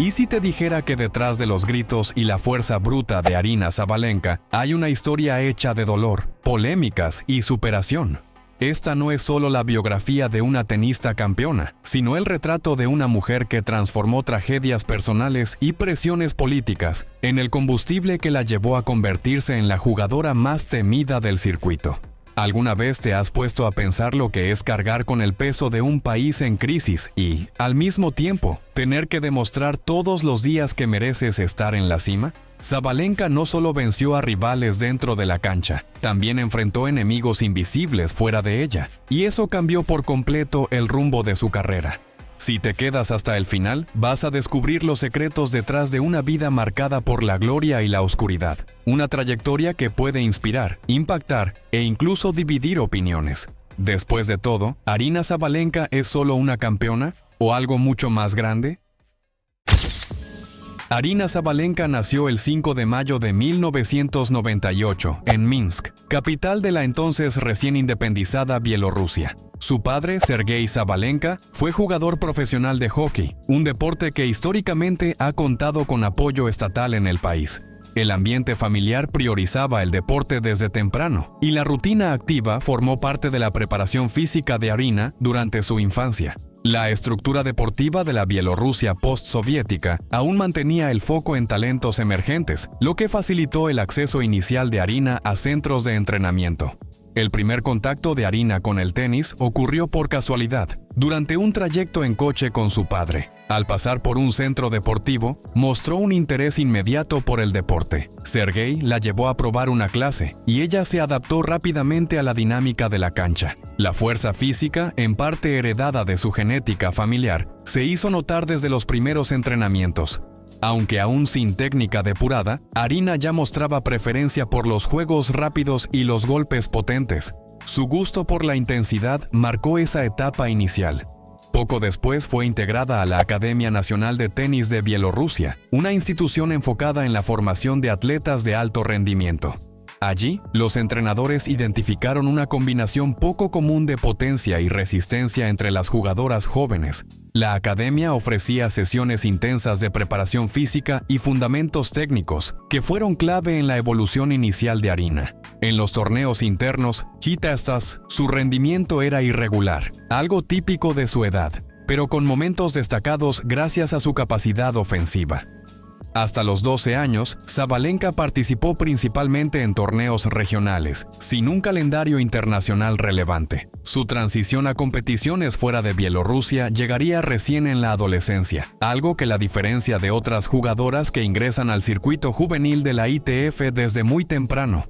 ¿Y si te dijera que detrás de los gritos y la fuerza bruta de Aryna Sabalenka hay una historia hecha de dolor, polémicas y superación? Esta no es solo la biografía de una tenista campeona, sino el retrato de una mujer que transformó tragedias personales y presiones políticas en el combustible que la llevó a convertirse en la jugadora más temida del circuito. ¿Alguna vez te has puesto a pensar lo que es cargar con el peso de un país en crisis y, al mismo tiempo, tener que demostrar todos los días que mereces estar en la cima? Sabalenka no solo venció a rivales dentro de la cancha, también enfrentó enemigos invisibles fuera de ella, y eso cambió por completo el rumbo de su carrera. Si te quedas hasta el final, vas a descubrir los secretos detrás de una vida marcada por la gloria y la oscuridad. Una trayectoria que puede inspirar, impactar e incluso dividir opiniones. Después de todo, ¿Aryna Sabalenka es solo una campeona o algo mucho más grande? Aryna Sabalenka nació el 5 de mayo de 1998 en Minsk, capital de la entonces recién independizada Bielorrusia. Su padre, Sergei Sabalenka, fue jugador profesional de hockey, un deporte que históricamente ha contado con apoyo estatal en el país. El ambiente familiar priorizaba el deporte desde temprano, y la rutina activa formó parte de la preparación física de Aryna durante su infancia. La estructura deportiva de la Bielorrusia postsoviética aún mantenía el foco en talentos emergentes, lo que facilitó el acceso inicial de Aryna a centros de entrenamiento. El primer contacto de Aryna con el tenis ocurrió por casualidad, durante un trayecto en coche con su padre. Al pasar por un centro deportivo, mostró un interés inmediato por el deporte. Sergei la llevó a probar una clase, y ella se adaptó rápidamente a la dinámica de la cancha. La fuerza física, en parte heredada de su genética familiar, se hizo notar desde los primeros entrenamientos. Aunque aún sin técnica depurada, Aryna ya mostraba preferencia por los juegos rápidos y los golpes potentes. Su gusto por la intensidad marcó esa etapa inicial. Poco después fue integrada a la Academia Nacional de Tenis de Bielorrusia, una institución enfocada en la formación de atletas de alto rendimiento. Allí, los entrenadores identificaron una combinación poco común de potencia y resistencia entre las jugadoras jóvenes. La academia ofrecía sesiones intensas de preparación física y fundamentos técnicos, que fueron clave en la evolución inicial de Aryna. En los torneos internos, Chitestas, su rendimiento era irregular, algo típico de su edad, pero con momentos destacados gracias a su capacidad ofensiva. Hasta los 12 años, Sabalenka participó principalmente en torneos regionales, sin un calendario internacional relevante. Su transición a competiciones fuera de Bielorrusia llegaría recién en la adolescencia, algo que la diferencia de otras jugadoras que ingresan al circuito juvenil de la ITF desde muy temprano.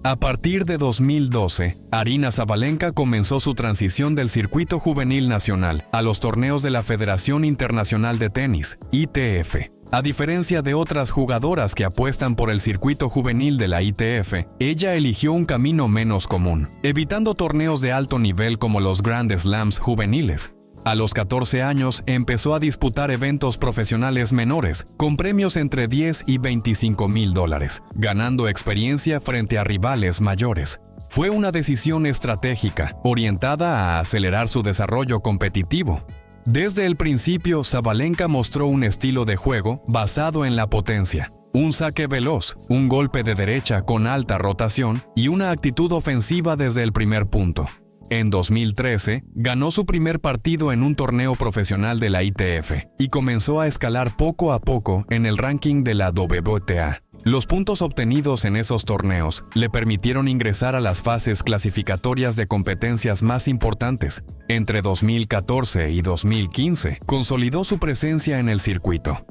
A partir de 2012, Aryna Sabalenka comenzó su transición del circuito juvenil nacional a los torneos de la Federación Internacional de Tenis, ITF. A diferencia de otras jugadoras que apuestan por el circuito juvenil de la ITF, ella eligió un camino menos común, evitando torneos de alto nivel como los Grand Slams juveniles. A los 14 años empezó a disputar eventos profesionales menores, con premios entre $10 y $25,000, ganando experiencia frente a rivales mayores. Fue una decisión estratégica, orientada a acelerar su desarrollo competitivo. Desde el principio, Sabalenka mostró un estilo de juego basado en la potencia, un saque veloz, un golpe de derecha con alta rotación y una actitud ofensiva desde el primer punto. En 2013, ganó su primer partido en un torneo profesional de la ITF y comenzó a escalar poco a poco en el ranking de la WTA. Los puntos obtenidos en esos torneos le permitieron ingresar a las fases clasificatorias de competencias más importantes. Entre 2014 y 2015, consolidó su presencia en el circuito.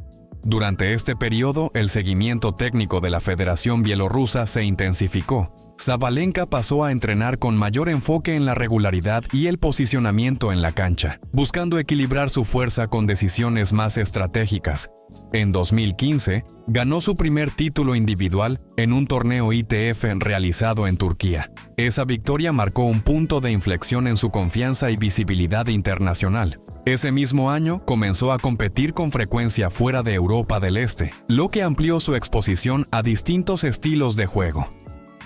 Durante este periodo, el seguimiento técnico de la Federación Bielorrusa se intensificó. Sabalenka pasó a entrenar con mayor enfoque en la regularidad y el posicionamiento en la cancha, buscando equilibrar su fuerza con decisiones más estratégicas. En 2015, ganó su primer título individual en un torneo ITF realizado en Turquía. Esa victoria marcó un punto de inflexión en su confianza y visibilidad internacional. Ese mismo año, comenzó a competir con frecuencia fuera de Europa del Este, lo que amplió su exposición a distintos estilos de juego.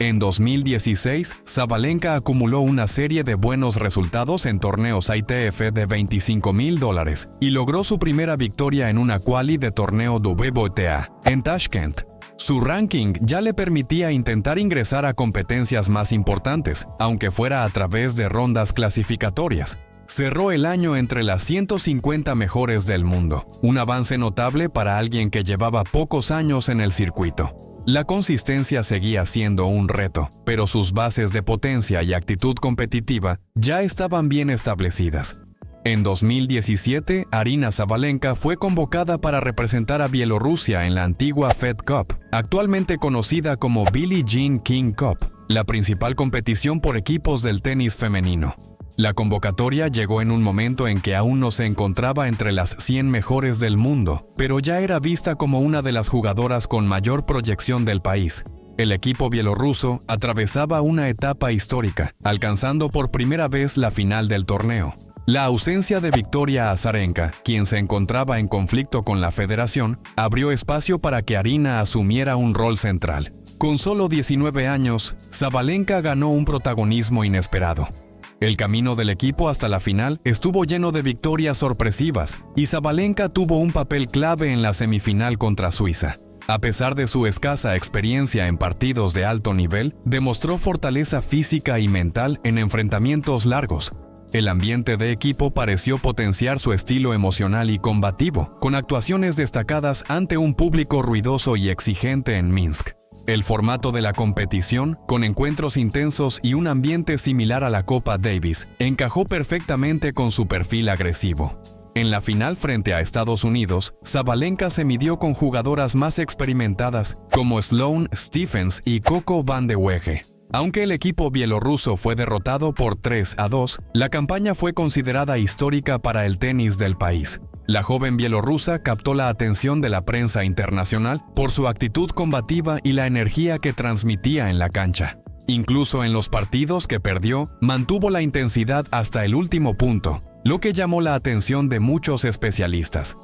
En 2016, Sabalenka acumuló una serie de buenos resultados en torneos ITF de $25,000 y logró su primera victoria en una quali de torneo WTA en Tashkent. Su ranking ya le permitía intentar ingresar a competencias más importantes, aunque fuera a través de rondas clasificatorias. Cerró el año entre las 150 mejores del mundo, un avance notable para alguien que llevaba pocos años en el circuito. La consistencia seguía siendo un reto, pero sus bases de potencia y actitud competitiva ya estaban bien establecidas. En 2017, Aryna Sabalenka fue convocada para representar a Bielorrusia en la antigua Fed Cup, actualmente conocida como Billie Jean King Cup, la principal competición por equipos del tenis femenino. La convocatoria llegó en un momento en que aún no se encontraba entre las 100 mejores del mundo, pero ya era vista como una de las jugadoras con mayor proyección del país. El equipo bielorruso atravesaba una etapa histórica, alcanzando por primera vez la final del torneo. La ausencia de Victoria Azarenka, quien se encontraba en conflicto con la federación, abrió espacio para que Aryna asumiera un rol central. Con solo 19 años, Sabalenka ganó un protagonismo inesperado. El camino del equipo hasta la final estuvo lleno de victorias sorpresivas y Sabalenka tuvo un papel clave en la semifinal contra Suiza. A pesar de su escasa experiencia en partidos de alto nivel, demostró fortaleza física y mental en enfrentamientos largos. El ambiente de equipo pareció potenciar su estilo emocional y combativo, con actuaciones destacadas ante un público ruidoso y exigente en Minsk. El formato de la competición, con encuentros intensos y un ambiente similar a la Copa Davis, encajó perfectamente con su perfil agresivo. En la final frente a Estados Unidos, Sabalenka se midió con jugadoras más experimentadas como Sloane Stephens y Coco van de Weghe. Aunque el equipo bielorruso fue derrotado por 3-2, la campaña fue considerada histórica para el tenis del país. La joven bielorrusa captó la atención de la prensa internacional por su actitud combativa y la energía que transmitía en la cancha. Incluso en los partidos que perdió, mantuvo la intensidad hasta el último punto, lo que llamó la atención de muchos especialistas.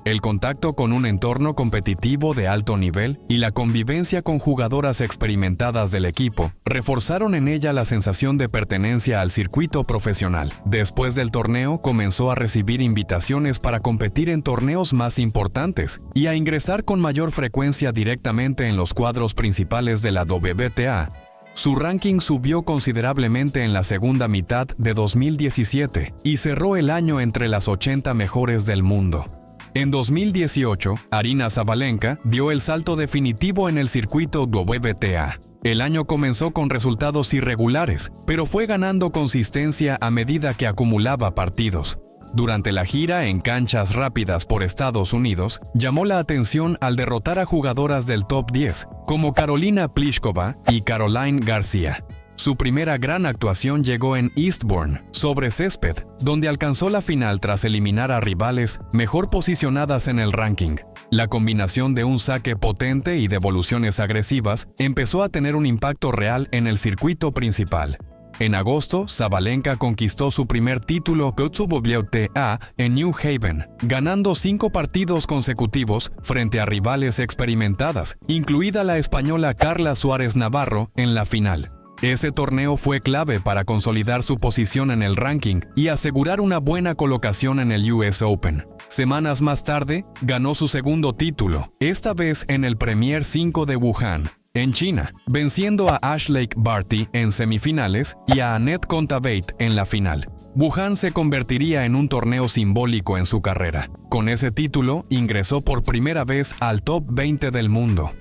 El contacto con un entorno competitivo de alto nivel y la convivencia con jugadoras experimentadas del equipo reforzaron en ella la sensación de pertenencia al circuito profesional. Después del torneo comenzó a recibir invitaciones para competir en torneos más importantes y a ingresar con mayor frecuencia directamente en los cuadros principales de la WTA. Su ranking subió considerablemente en la segunda mitad de 2017 y cerró el año entre las 80 mejores del mundo. En 2018, Aryna Sabalenka dio el salto definitivo en el circuito WTA. El año comenzó con resultados irregulares, pero fue ganando consistencia a medida que acumulaba partidos. Durante la gira en canchas rápidas por Estados Unidos, llamó la atención al derrotar a jugadoras del top 10, como Karolina Pliskova y Caroline Garcia. Su primera gran actuación llegó en Eastbourne, sobre césped, donde alcanzó la final tras eliminar a rivales mejor posicionadas en el ranking. La combinación de un saque potente y devoluciones agresivas empezó a tener un impacto real en el circuito principal. En agosto, Sabalenka conquistó su primer título WTA en New Haven, ganando 5 partidos consecutivos frente a rivales experimentadas, incluida la española Carla Suárez Navarro en la final. Ese torneo fue clave para consolidar su posición en el ranking y asegurar una buena colocación en el US Open. Semanas más tarde, ganó su segundo título, esta vez en el Premier 5 de Wuhan, en China, venciendo a Ashleigh Barty en semifinales y a Anett Kontaveit en la final. Wuhan se convertiría en un torneo simbólico en su carrera. Con ese título, ingresó por primera vez al top 20 del mundo.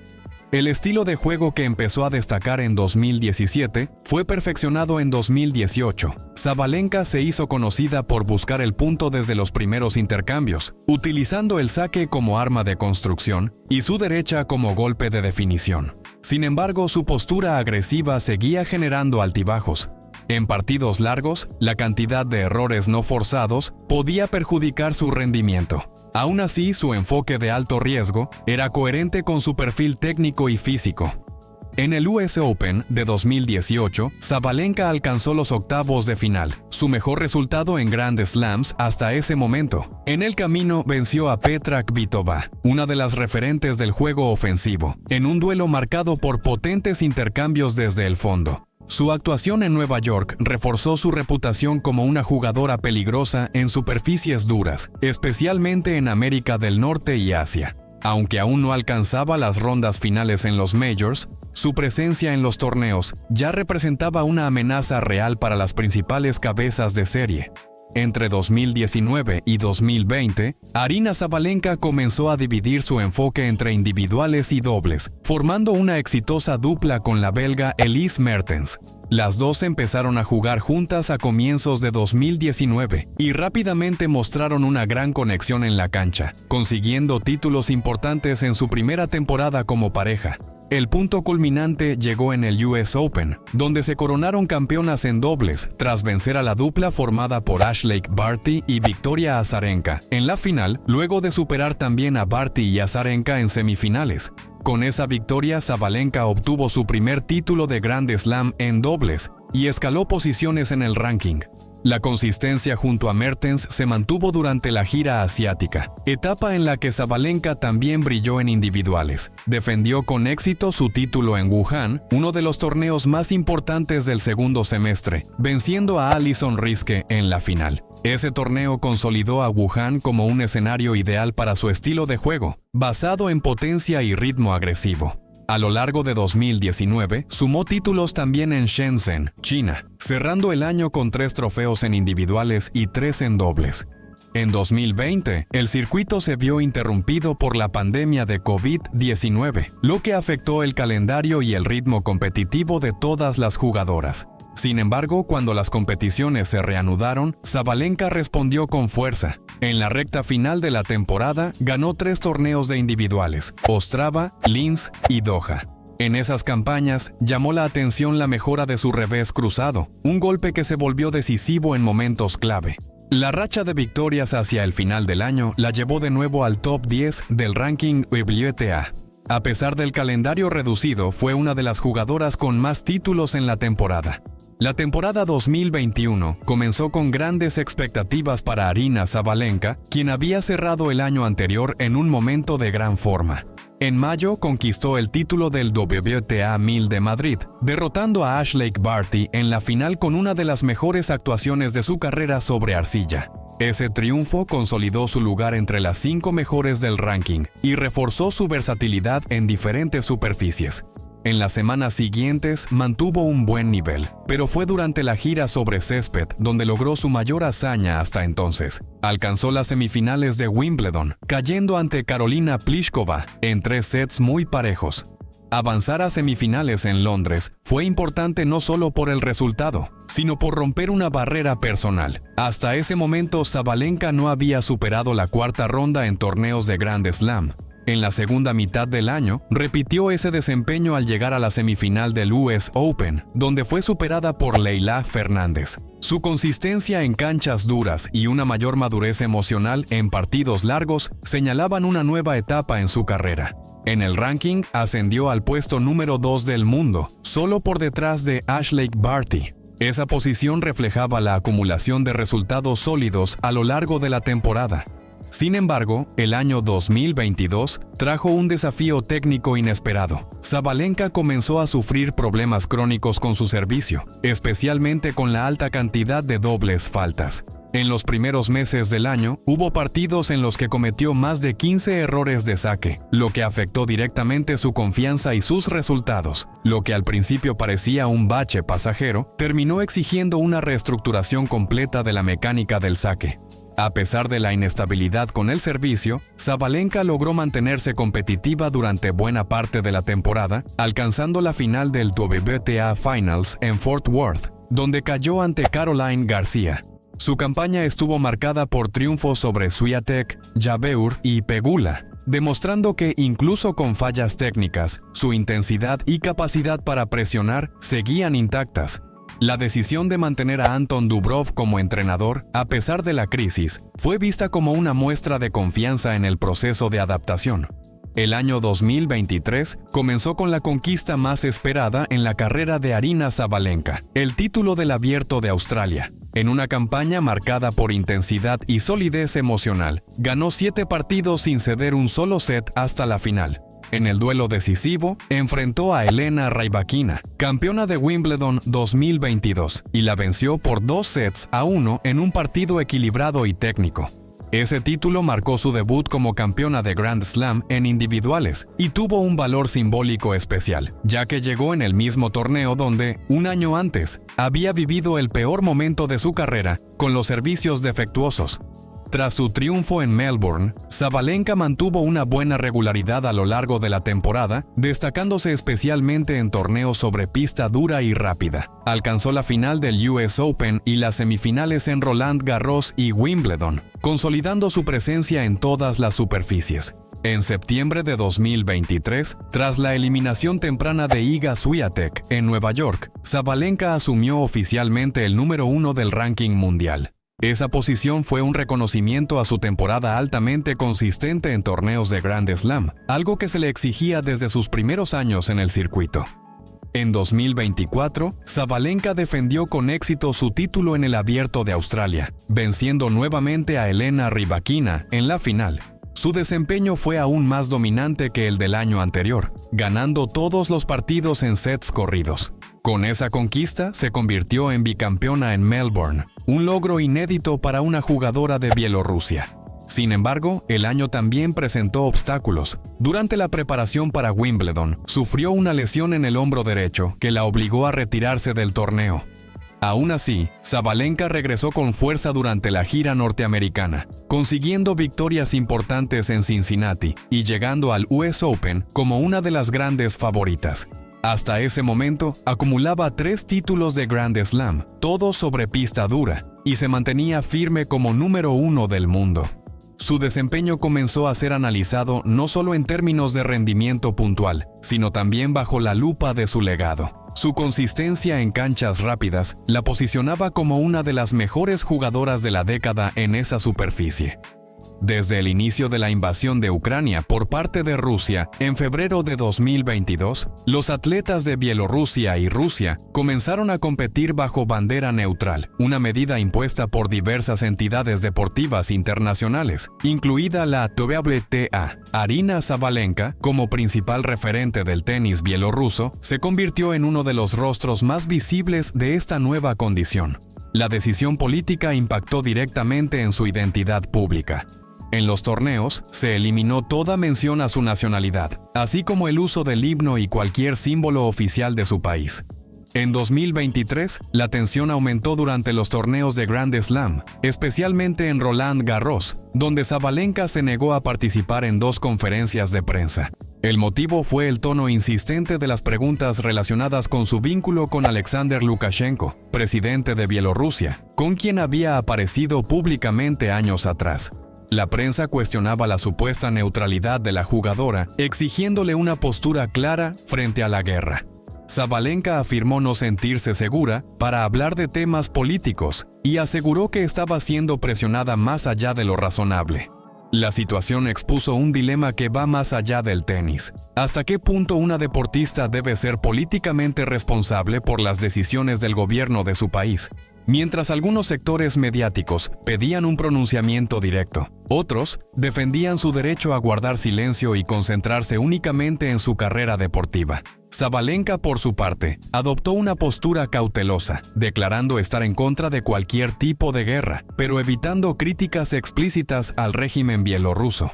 El estilo de juego que empezó a destacar en 2017 fue perfeccionado en 2018. Sabalenka se hizo conocida por buscar el punto desde los primeros intercambios, utilizando el saque como arma de construcción y su derecha como golpe de definición. Sin embargo, su postura agresiva seguía generando altibajos. En partidos largos, la cantidad de errores no forzados podía perjudicar su rendimiento. Aún así, su enfoque de alto riesgo era coherente con su perfil técnico y físico. En el US Open de 2018, Sabalenka alcanzó los octavos de final, su mejor resultado en Grand Slams hasta ese momento. En el camino venció a Petra Kvitova, una de las referentes del juego ofensivo, en un duelo marcado por potentes intercambios desde el fondo. Su actuación en Nueva York reforzó su reputación como una jugadora peligrosa en superficies duras, especialmente en América del Norte y Asia. Aunque aún no alcanzaba las rondas finales en los Majors, su presencia en los torneos ya representaba una amenaza real para las principales cabezas de serie. Entre 2019 y 2020, Aryna Sabalenka comenzó a dividir su enfoque entre individuales y dobles, formando una exitosa dupla con la belga Elise Mertens. Las dos empezaron a jugar juntas a comienzos de 2019 y rápidamente mostraron una gran conexión en la cancha, consiguiendo títulos importantes en su primera temporada como pareja. El punto culminante llegó en el US Open, donde se coronaron campeonas en dobles tras vencer a la dupla formada por Ashleigh Barty y Victoria Azarenka en la final, luego de superar también a Barty y Azarenka en semifinales. Con esa victoria, Sabalenka obtuvo su primer título de Grand Slam en dobles y escaló posiciones en el ranking. La consistencia junto a Mertens se mantuvo durante la gira asiática, etapa en la que Sabalenka también brilló en individuales. Defendió con éxito su título en Wuhan, uno de los torneos más importantes del segundo semestre, venciendo a Alison Riske en la final. Ese torneo consolidó a Wuhan como un escenario ideal para su estilo de juego, basado en potencia y ritmo agresivo. A lo largo de 2019, sumó títulos también en Shenzhen, China, cerrando el año con 3 trofeos en individuales y 3 en dobles. En 2020, el circuito se vio interrumpido por la pandemia de COVID-19, lo que afectó el calendario y el ritmo competitivo de todas las jugadoras. Sin embargo, cuando las competiciones se reanudaron, Sabalenka respondió con fuerza. En la recta final de la temporada, ganó 3 torneos de individuales: Ostrava, Linz y Doha. En esas campañas, llamó la atención la mejora de su revés cruzado, un golpe que se volvió decisivo en momentos clave. La racha de victorias hacia el final del año la llevó de nuevo al top 10 del ranking WTA. A pesar del calendario reducido, fue una de las jugadoras con más títulos en la temporada. La temporada 2021 comenzó con grandes expectativas para Aryna Sabalenka, quien había cerrado el año anterior en un momento de gran forma. En mayo conquistó el título del WTA 1000 de Madrid, derrotando a Ashleigh Barty en la final con una de las mejores actuaciones de su carrera sobre arcilla. Ese triunfo consolidó su lugar entre las 5 mejores del ranking y reforzó su versatilidad en diferentes superficies. En las semanas siguientes mantuvo un buen nivel, pero fue durante la gira sobre césped donde logró su mayor hazaña hasta entonces. Alcanzó las semifinales de Wimbledon, cayendo ante Karolina Pliskova en 3 sets muy parejos. Avanzar a semifinales en Londres fue importante no solo por el resultado, sino por romper una barrera personal. Hasta ese momento, Sabalenka no había superado la 4ª ronda en torneos de Grand Slam. En la segunda mitad del año, repitió ese desempeño al llegar a la semifinal del US Open, donde fue superada por Leylah Fernández. Su consistencia en canchas duras y una mayor madurez emocional en partidos largos señalaban una nueva etapa en su carrera. En el ranking, ascendió al puesto número 2 del mundo, solo por detrás de Ashleigh Barty. Esa posición reflejaba la acumulación de resultados sólidos a lo largo de la temporada. Sin embargo, el año 2022 trajo un desafío técnico inesperado. Sabalenka comenzó a sufrir problemas crónicos con su servicio, especialmente con la alta cantidad de dobles faltas. En los primeros meses del año, hubo partidos en los que cometió más de 15 errores de saque, lo que afectó directamente su confianza y sus resultados. Lo que al principio parecía un bache pasajero, terminó exigiendo una reestructuración completa de la mecánica del saque. A pesar de la inestabilidad con el servicio, Sabalenka logró mantenerse competitiva durante buena parte de la temporada, alcanzando la final del WTA Finals en Fort Worth, donde cayó ante Caroline García. Su campaña estuvo marcada por triunfos sobre Swiatek, Jabeur y Pegula, demostrando que incluso con fallas técnicas, su intensidad y capacidad para presionar seguían intactas. La decisión de mantener a Anton Dubrovsky como entrenador, a pesar de la crisis, fue vista como una muestra de confianza en el proceso de adaptación. El año 2023 comenzó con la conquista más esperada en la carrera de Aryna Sabalenka, el título del Abierto de Australia. En una campaña marcada por intensidad y solidez emocional, ganó 7 partidos sin ceder un solo set hasta la final. En el duelo decisivo, enfrentó a Elena Rybakina, campeona de Wimbledon 2022, y la venció por 2-1 en un partido equilibrado y técnico. Ese título marcó su debut como campeona de Grand Slam en individuales y tuvo un valor simbólico especial, ya que llegó en el mismo torneo donde, un año antes, había vivido el peor momento de su carrera con los servicios defectuosos. Tras su triunfo en Melbourne, Sabalenka mantuvo una buena regularidad a lo largo de la temporada, destacándose especialmente en torneos sobre pista dura y rápida. Alcanzó la final del US Open y las semifinales en Roland Garros y Wimbledon, consolidando su presencia en todas las superficies. En septiembre de 2023, tras la eliminación temprana de Iga Swiatek en Nueva York, Sabalenka asumió oficialmente el número 1 del ranking mundial. Esa posición fue un reconocimiento a su temporada altamente consistente en torneos de Grand Slam, algo que se le exigía desde sus primeros años en el circuito. En 2024, Sabalenka defendió con éxito su título en el Abierto de Australia, venciendo nuevamente a Elena Rybakina en la final. Su desempeño fue aún más dominante que el del año anterior, ganando todos los partidos en sets corridos. Con esa conquista, se convirtió en bicampeona en Melbourne, un logro inédito para una jugadora de Bielorrusia. Sin embargo, el año también presentó obstáculos. Durante la preparación para Wimbledon, sufrió una lesión en el hombro derecho que la obligó a retirarse del torneo. Aún así, Sabalenka regresó con fuerza durante la gira norteamericana, consiguiendo victorias importantes en Cincinnati y llegando al US Open como una de las grandes favoritas. Hasta ese momento, acumulaba 3 títulos de Grand Slam, todos sobre pista dura, y se mantenía firme como número 1 del mundo. Su desempeño comenzó a ser analizado no solo en términos de rendimiento puntual, sino también bajo la lupa de su legado. Su consistencia en canchas rápidas la posicionaba como una de las mejores jugadoras de la década en esa superficie. Desde el inicio de la invasión de Ucrania por parte de Rusia en febrero de 2022, los atletas de Bielorrusia y Rusia comenzaron a competir bajo bandera neutral, una medida impuesta por diversas entidades deportivas internacionales, incluida la WTA. Aryna Sabalenka, como principal referente del tenis bielorruso, se convirtió en uno de los rostros más visibles de esta nueva condición. La decisión política impactó directamente en su identidad pública. En los torneos, se eliminó toda mención a su nacionalidad, así como el uso del himno y cualquier símbolo oficial de su país. En 2023, la tensión aumentó durante los torneos de Grand Slam, especialmente en Roland Garros, donde Sabalenka se negó a participar en 2 conferencias de prensa. El motivo fue el tono insistente de las preguntas relacionadas con su vínculo con Alexander Lukashenko, presidente de Bielorrusia, con quien había aparecido públicamente años atrás. La prensa cuestionaba la supuesta neutralidad de la jugadora, exigiéndole una postura clara frente a la guerra. Sabalenka afirmó no sentirse segura para hablar de temas políticos y aseguró que estaba siendo presionada más allá de lo razonable. La situación expuso un dilema que va más allá del tenis. ¿Hasta qué punto una deportista debe ser políticamente responsable por las decisiones del gobierno de su país? Mientras algunos sectores mediáticos pedían un pronunciamiento directo, otros defendían su derecho a guardar silencio y concentrarse únicamente en su carrera deportiva. Sabalenka, por su parte, adoptó una postura cautelosa, declarando estar en contra de cualquier tipo de guerra, pero evitando críticas explícitas al régimen bielorruso.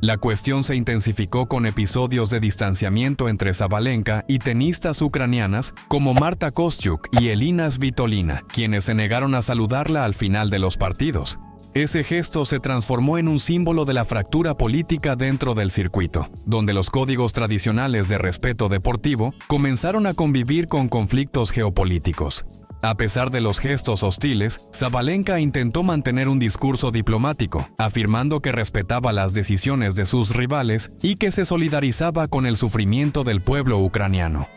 La cuestión se intensificó con episodios de distanciamiento entre Sabalenka y tenistas ucranianas como Marta Kostyuk y Elina Svitolina, quienes se negaron a saludarla al final de los partidos. Ese gesto se transformó en un símbolo de la fractura política dentro del circuito, donde los códigos tradicionales de respeto deportivo comenzaron a convivir con conflictos geopolíticos. A pesar de los gestos hostiles, Sabalenka intentó mantener un discurso diplomático, afirmando que respetaba las decisiones de sus rivales y que se solidarizaba con el sufrimiento del pueblo ucraniano.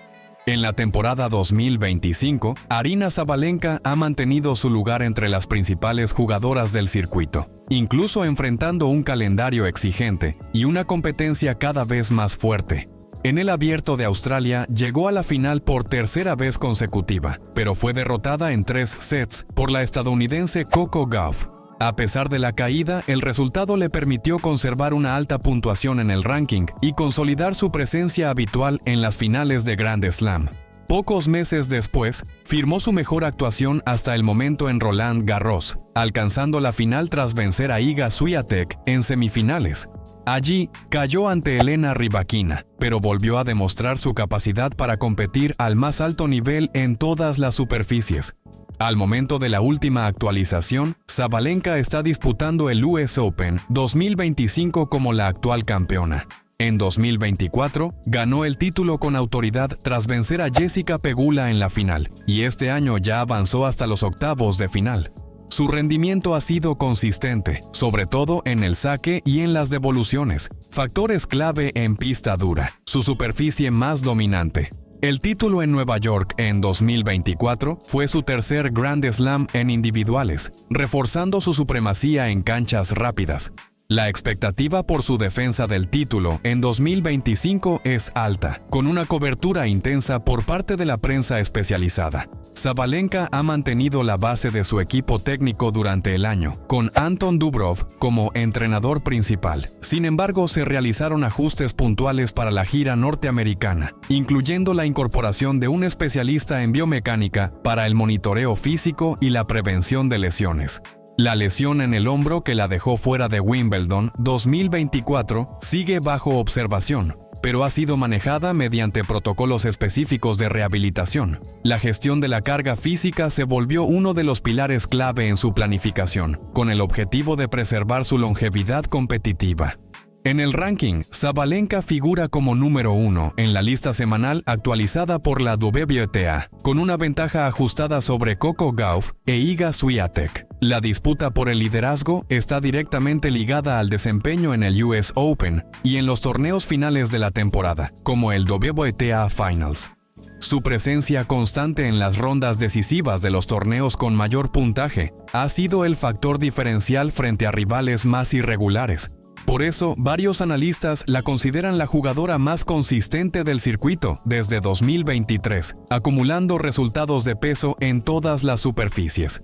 En la temporada 2025, Aryna Sabalenka ha mantenido su lugar entre las principales jugadoras del circuito, incluso enfrentando un calendario exigente y una competencia cada vez más fuerte. En el Abierto de Australia llegó a la final por tercera vez consecutiva, pero fue derrotada en 3 sets por la estadounidense Coco Gauff. A pesar de la caída, el resultado le permitió conservar una alta puntuación en el ranking y consolidar su presencia habitual en las finales de Grand Slam. Pocos meses después, firmó su mejor actuación hasta el momento en Roland Garros, alcanzando la final tras vencer a Iga Swiatek en semifinales. Allí, cayó ante Elena Rybakina, pero volvió a demostrar su capacidad para competir al más alto nivel en todas las superficies. Al momento de la última actualización, Sabalenka está disputando el US Open 2025 como la actual campeona. En 2024, ganó el título con autoridad tras vencer a Jessica Pegula en la final, y este año ya avanzó hasta los octavos de final. Su rendimiento ha sido consistente, sobre todo en el saque y en las devoluciones, factores clave en pista dura, su superficie más dominante. El título en Nueva York en 2024 fue su tercer Grand Slam en individuales, reforzando su supremacía en canchas rápidas. La expectativa por su defensa del título en 2025 es alta, con una cobertura intensa por parte de la prensa especializada. Sabalenka ha mantenido la base de su equipo técnico durante el año, con Anton Dubrovsky como entrenador principal. Sin embargo, se realizaron ajustes puntuales para la gira norteamericana, incluyendo la incorporación de un especialista en biomecánica para el monitoreo físico y la prevención de lesiones. La lesión en el hombro que la dejó fuera de Wimbledon 2024 sigue bajo observación, pero ha sido manejada mediante protocolos específicos de rehabilitación. La gestión de la carga física se volvió uno de los pilares clave en su planificación, con el objetivo de preservar su longevidad competitiva. En el ranking, Sabalenka figura como número 1 en la lista semanal actualizada por la WTA, con una ventaja ajustada sobre Coco Gauff e Iga Swiatek. La disputa por el liderazgo está directamente ligada al desempeño en el US Open y en los torneos finales de la temporada, como el WTA Finals. Su presencia constante en las rondas decisivas de los torneos con mayor puntaje ha sido el factor diferencial frente a rivales más irregulares. Por eso, varios analistas la consideran la jugadora más consistente del circuito desde 2023, acumulando resultados de peso en todas las superficies.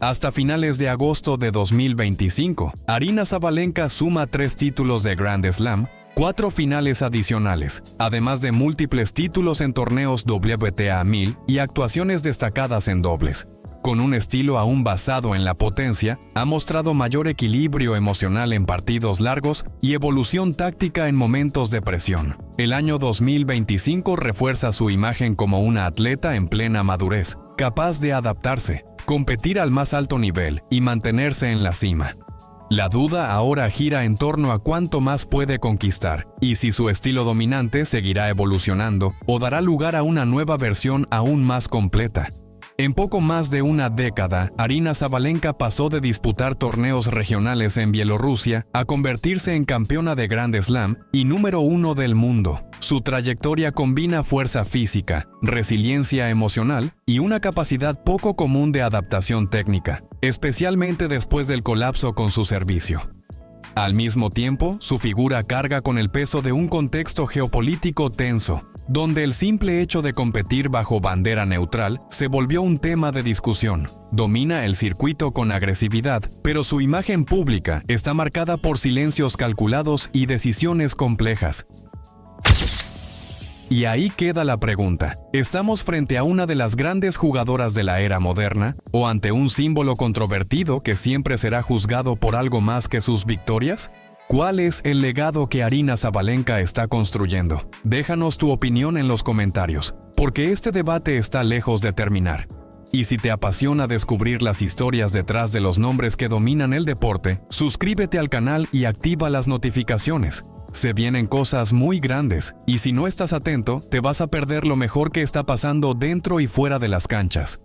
Hasta finales de agosto de 2025, Aryna Sabalenka suma 3 títulos de Grand Slam, 4 finales adicionales, además de múltiples títulos en torneos WTA 1000 y actuaciones destacadas en dobles. Con un estilo aún basado en la potencia, ha mostrado mayor equilibrio emocional en partidos largos y evolución táctica en momentos de presión. El año 2025 refuerza su imagen como una atleta en plena madurez, capaz de adaptarse, competir al más alto nivel y mantenerse en la cima. La duda ahora gira en torno a cuánto más puede conquistar y si su estilo dominante seguirá evolucionando o dará lugar a una nueva versión aún más completa. En poco más de una década, Aryna Sabalenka pasó de disputar torneos regionales en Bielorrusia a convertirse en campeona de Grand Slam y número 1 del mundo. Su trayectoria combina fuerza física, resiliencia emocional y una capacidad poco común de adaptación técnica, especialmente después del colapso con su servicio. Al mismo tiempo, su figura carga con el peso de un contexto geopolítico tenso, donde el simple hecho de competir bajo bandera neutral se volvió un tema de discusión. Domina el circuito con agresividad, pero su imagen pública está marcada por silencios calculados y decisiones complejas. Y ahí queda la pregunta, ¿estamos frente a una de las grandes jugadoras de la era moderna o ante un símbolo controvertido que siempre será juzgado por algo más que sus victorias? ¿Cuál es el legado que Aryna Sabalenka está construyendo? Déjanos tu opinión en los comentarios, porque este debate está lejos de terminar. Y si te apasiona descubrir las historias detrás de los nombres que dominan el deporte, suscríbete al canal y activa las notificaciones. Se vienen cosas muy grandes, y si no estás atento, te vas a perder lo mejor que está pasando dentro y fuera de las canchas.